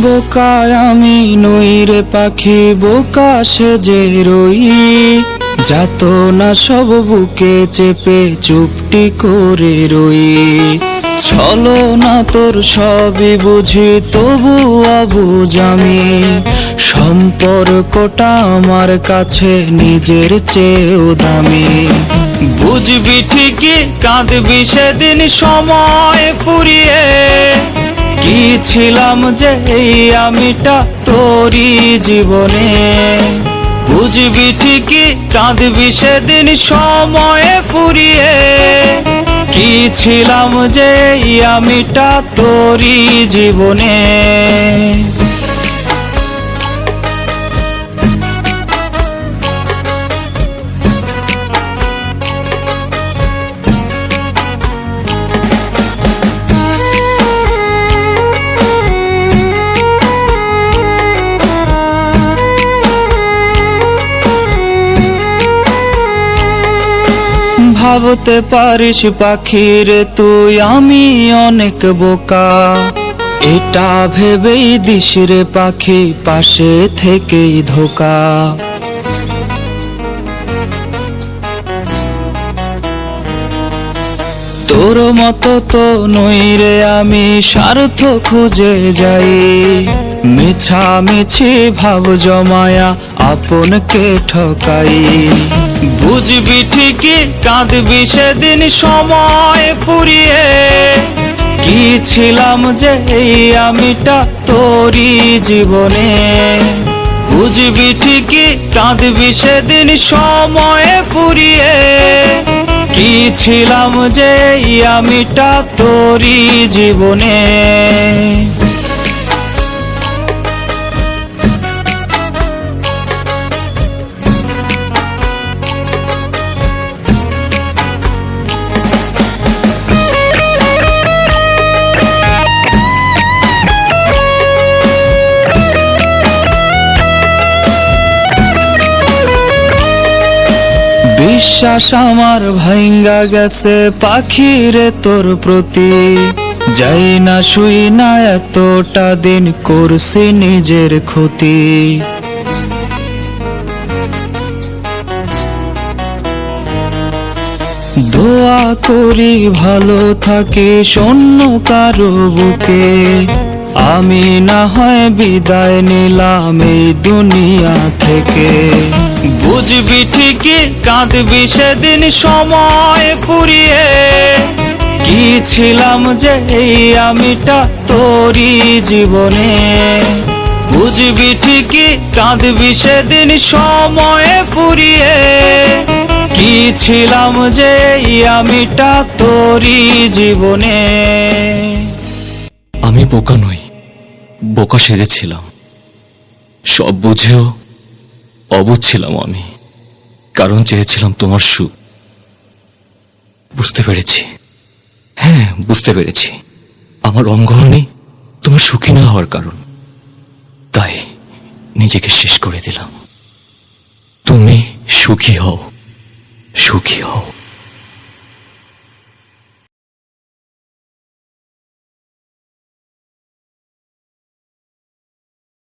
বোকায় আমি নই রে পাখি, বোকা সেজে রই। যাত না সব বুকে চেপে চুপটি করে রই। ছলো না তোর সবই বুঝি, তবু অবুঝ আমি। সম্পর্কটা আমার কাছে নিজের চেয়েও দামি। বুঝবি ঠিকই কাঁদবি সেদিন সময় ফুরিয়ে। কি ছিলাম যে এই আমিটা তোরই জীবনে। বুঝবি ঠিকই কাঁদবি সেদিন সময় ফুরিয়ে। কি ছিলাম যে এই আমিটা তোরই জীবনে। ভাবতে পারিস পাখিরে তুই আমি অনেক বোকা। এটা ভেবেই দিস রে পাখি পাশে থেকেই ধোকা। তোর মতো তো নই রে আমি, স্বার্থ খুঁজে যাই। মিছামিছি ভাব জমায়া আপনকে ঠকাই। বুঝবি ঠিকই কাঁদবি সেদিন সময় ফুরিয়ে। কি ছিলাম যে এই আমিটা তোরই জীবনে। বুঝবি ঠিকই কাঁদবি সেদিন সময় ফুরিয়ে। কি ছিলাম যে এই আমিটা তোরই জীবনে। বিশ্বাস আমার ভাঙ্গা গেছে পাখিরে তোর প্রতি। যাই না শুই না এতটা দিন করছি নিজের ক্ষতি। দোয়া করি ভালো থাকি শূন্য কারো বুকে। আমি না হয় বিদায় নিলাম এই দুনিয়া থেকে। বুঝবি ঠিকই কাঁদবি সেদিন সময় ফুরিয়ে। কি ছিলাম যে এই আমিটা তোরই জীবনে। বুঝবি ঠিকই কাঁদবি সেদিন সময় ফুরিয়ে। কি ছিলাম যে এই আমিটা তোরই জীবনে। আমি বোকা নই, বোকা সেজেছিলাম। সব বুঝেও অবুঝ ছিলাম আমি, কারণ চেয়েছিলাম তোমার সুখ। বুঝতে পেরেছি, হ্যাঁ বুঝতে পেরেছি, আমার অঙ্গহরণই তোমার সুখী না হওয়ার কারণ। তাই নিজেকে শেষ করে দিলাম। তুমি সুখী হও, সুখী হও।